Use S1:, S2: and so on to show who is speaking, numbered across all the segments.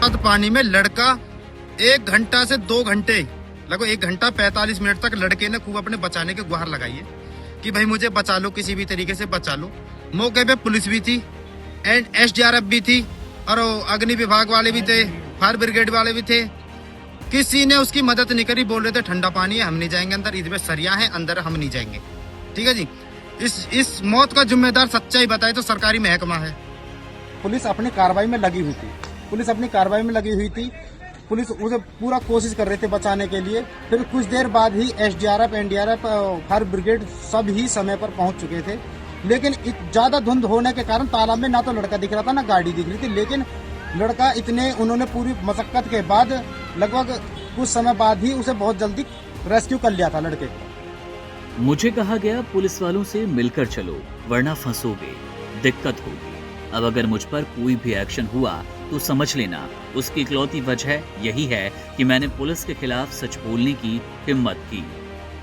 S1: बाद पानी में लड़का 1 घंटा से 2 घंटे, लगभग 1 घंटा 45 मिनट तक लड़के ने खूब अपने बचाने की गुहार लगाई है कि भाई मुझे बचा लो, किसी भी तरीके से बचा लो। मौके पे पुलिस भी थी एंड SDRF भी थी और अग्नि विभाग वाले भी थे, फायर ब्रिगेड वाले भी थे। किसी ने उसकी मदद नहीं करी। बोल रहे थे ठंडा पानी है, हम नहीं जाएंगे अंदर, इसमें सरिया है, अंदर हम नहीं जाएंगे। ठीक है जी। इस मौत का जिम्मेदार सच्चाई बताए तो सरकारी महकमा है।
S2: पुलिस अपनी कार्रवाई में लगी हुई थी। पुलिस उसे पूरा कोशिश कर रहे थे बचाने के लिए। फिर कुछ देर बाद ही SDRF, NDRF, फायर ब्रिगेड सब ही समय पर पहुंच चुके थे। लेकिन ज्यादा धुंध होने के कारण तालाब में ना तो लड़का दिख रहा था ना गाड़ी दिख रही थी। लेकिन लड़का उन्होंने पूरी मशक्कत के बाद लगभग कुछ समय बाद ही उसे बहुत जल्दी रेस्क्यू कर लिया था लड़के को।
S3: मुझे कहा गया पुलिस वालों से मिलकर चलो वरना फंसोगे, दिक्कत होगी। अब अगर मुझ पर कोई भी एक्शन हुआ तो समझ लेना उसकी इकलौती वजह यही है कि मैंने पुलिस के खिलाफ सच बोलने की हिम्मत की।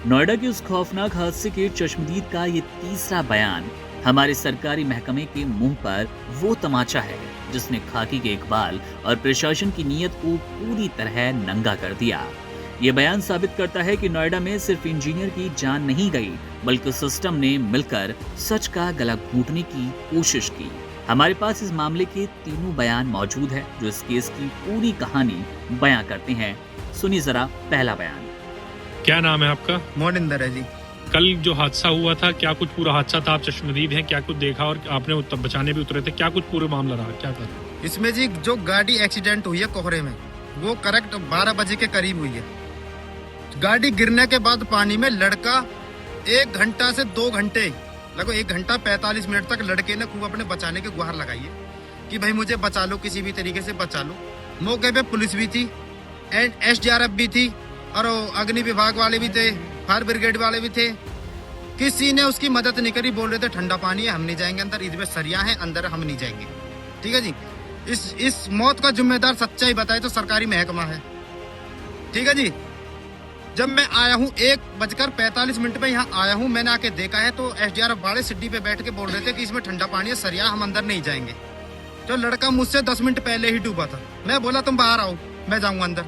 S3: नोएडा के उस खौफनाक हादसे के चश्मदीद का ये तीसरा बयान हमारे सरकारी महकमे के मुंह पर वो तमाचा है जिसने खाकी के इकबाल और प्रशासन की नीयत को पूरी तरह नंगा कर दिया। ये बयान साबित करता है कि नोएडा में सिर्फ इंजीनियर की जान नहीं गई बल्कि सिस्टम ने मिलकर सच का गला घोंटने की कोशिश की। हमारे पास इस मामले के तीनों बयान मौजूद है जो इस केस की पूरी कहानी बयां करते हैं। सुनिए जरा पहला बयान।
S4: क्या नाम है आपका?
S1: मोनिंदर है जी।
S4: कल जो हादसा हुआ था, क्या कुछ पूरा हादसा था? आप चश्मदीद हैं, क्या कुछ देखा और आपने तब बचाने भी उतरे थे, क्या कुछ पूरा मामला रहा, क्या था?
S1: इसमें जी जो गाड़ी एक्सीडेंट हुई है कोहरे में, वो करेक्ट 12 बजे के करीब हुई है। गाड़ी गिरने के बाद पानी में लड़का 1 घंटा से 2 घंटे, लगभग 1 घंटा 45 मिनट तक लड़के ने खूब अपने बचाने की गुहार लगाई है कि भाई मुझे बचा लो, किसी भी तरीके से बचा लो। मौके पे पुलिस भी थी एंड SDRF भी थी और अग्नि विभाग वाले भी थे, फायर ब्रिगेड वाले भी थे। किसी ने उसकी मदद नहीं करी। बोल रहे थे ठंडा पानी है, हम नहीं जाएंगे अंदर, इसमें सरिया है, अंदर हम नहीं जाएंगे। ठीक है जी। इस मौत का जिम्मेदार सच्चाई बताए तो सरकारी महकमा है। ठीक है जी। जब मैं आया हूँ 1:45 में यहाँ आया हूँ, मैंने आके देखा है तो SDRF वाले सिड्डी पे बैठ के बोल रहे थे कि इसमें ठंडा पानी है, सरिया, हम अंदर नहीं जाएंगे। तो लड़का मुझसे 10 मिनट पहले ही डूबा था। मैं बोला तुम बाहर आओ, मैं जाऊंगा अंदर।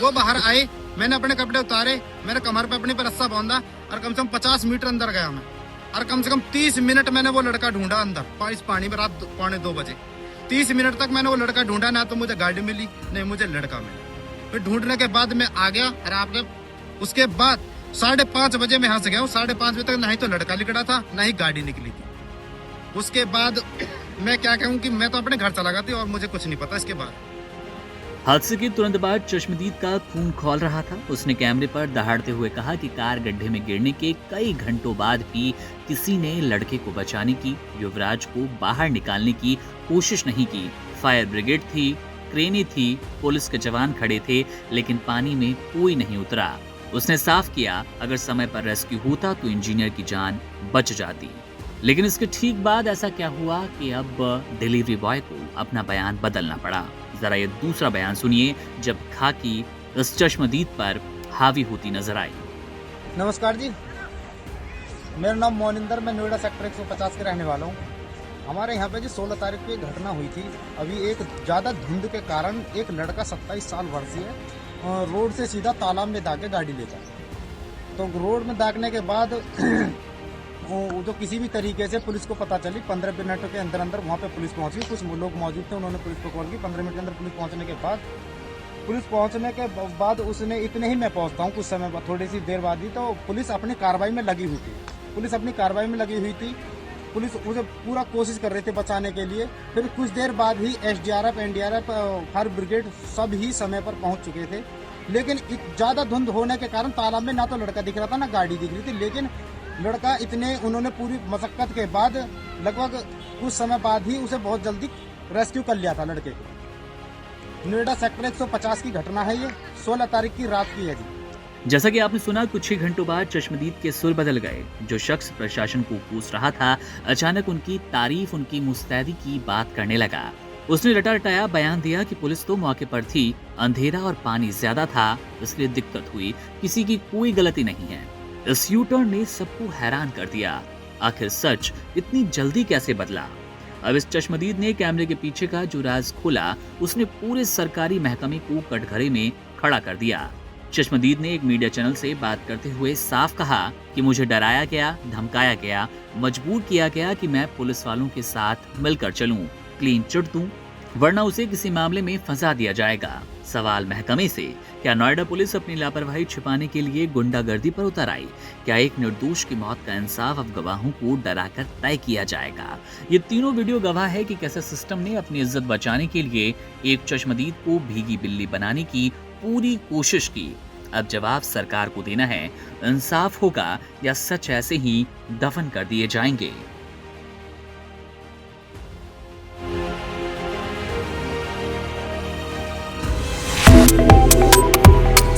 S1: वो बाहर आए, मैंने अपने कपड़े उतारे, मेरे कमर पे अपने पर रस्सा बांधा और कम से कम 50 मीटर अंदर गया मैं। और कम से कम 30 मिनट मैंने वो लड़का ढूंढा अंदर इस पानी में। रात 2:45 बजे 30 मिनट तक मैंने वो लड़का ढूंढा। ना तो मुझे गाड़ी मिली, नहीं मुझे लड़का मिला। फिर ढूंढने के बाद मैं आ गया और आपने उसके बाद 5:30 बजे मैं यहाँ से गया हूँ। 5:30 बजे तक ना ही तो लड़का निकला था, ना ही गाड़ी निकली थी। उसके बाद मैं क्या कहूँ कि मैं तो अपने घर चला गया था और मुझे कुछ नहीं पता इसके बाद।
S3: हादसे के तुरंत बाद चश्मदीद का खून खौल रहा था। उसने कैमरे पर दहाड़ते हुए कहा कि कार गड्ढे में गिरने के कई घंटों बाद भी किसी ने लड़के को बचाने की, युवराज को बाहर निकालने की कोशिश नहीं की। फायर ब्रिगेड थी, क्रेनें थी, पुलिस के जवान खड़े थे, लेकिन पानी में कोई नहीं उतरा। उसने साफ किया अगर समय पर रेस्क्यू होता तो इंजीनियर की जान बच जाती। लेकिन इसके ठीक बाद ऐसा क्या हुआ कि अब डिलीवरी बॉय को अपना बयान बदलना पड़ा। जरा ये दूसरा बयान सुनिए जब खाकी इस चश्मदीद पर हावी होती नजर आई।
S2: नमस्कार जी, मेरा नाम मोनिंदर, मैं नोएडा सेक्टर 150 के रहने वाला हूँ। हमारे यहाँ पे जी 16 तारीख को एक घटना हुई थी। अभी एक ज़्यादा धुंध के कारण एक लड़का 27 साल वर्षीय रोड से सीधा तालाब में दागे गाड़ी ले जाए। तो रोड में दागने के बाद जो किसी भी तरीके से पुलिस को पता चली, 15 मिनट के अंदर अंदर वहाँ पे पुलिस पहुँच गई। कुछ लोग मौजूद थे, उन्होंने पुलिस को कॉल की। 15 मिनट के अंदर पुलिस पहुँचने के बाद उसने इतने ही मैं पहुँचता हूँ कुछ समय बाद, थोड़ी सी देर बाद ही, तो पुलिस अपनी कार्रवाई में लगी हुई थी। पुलिस उसे पूरा कोशिश कर रहे थे बचाने के लिए। फिर कुछ देर बाद ही SDRF, NDRF, फायर ब्रिगेड सब ही समय पर पहुंच चुके थे। लेकिन ज्यादा धुंध होने के कारण तालाब में ना तो लड़का दिख रहा था ना गाड़ी दिख रही थी। लेकिन लड़का उन्होंने पूरी मशक्कत के बाद लगभग कुछ समय बाद ही उसे बहुत जल्दी रेस्क्यू कर लिया था लड़के को। नोएडा सेक्टर 150 की घटना है ये, 16 तारीख की रात की है जी।
S3: जैसा कि आपने सुना, कुछ ही घंटों बाद चश्मदीद के सुर बदल गए। जो शख्स प्रशासन को कोस रहा था अचानक उनकी तारीफ, उनकी मुस्तैदी की बात करने लगा। उसने रटा-रटाया बयान दिया कि पुलिस तो मौके पर थी, अंधेरा और पानी ज्यादा था, इसलिए दिक्कत हुई, किसी की कोई गलती नहीं है। इस यू टर्न ने सबको हैरान कर दिया। आखिर सच इतनी जल्दी कैसे बदला? अब इस चश्मदीद ने कैमरे के पीछे का जो राज खोला, उसने पूरे सरकारी महकमे को कटघरे में खड़ा कर दिया। चश्मदीद ने एक मीडिया चैनल से बात करते हुए साफ कहा कि मुझे डराया गया, धमकाया गया, मजबूर किया गया कि मैं पुलिस वालों के साथ मिलकर चलूं, क्लीन चिट दूं, वरना उसे किसी मामले में फंसा दिया जाएगा। सवाल महकमे से, क्या नोएडा पुलिस अपनी लापरवाही छिपाने के लिए गुंडागर्दी पर उतर आई? क्या एक निर्दोष की मौत का इंसाफ अब गवाहों को डराकर तय किया जाएगा? ये तीनों वीडियो गवाह है कि कैसे सिस्टम ने अपनी इज्जत बचाने के लिए एक चश्मदीद को भीगी बिल्ली बनाने की पूरी कोशिश की। अब जवाब सरकार को देना है, इंसाफ होगा या सच ऐसे ही दफन कर दिए जाएंगे।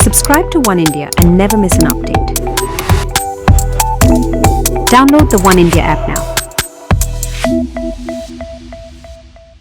S5: Subscribe to One India and never miss an update. Download the One India app now.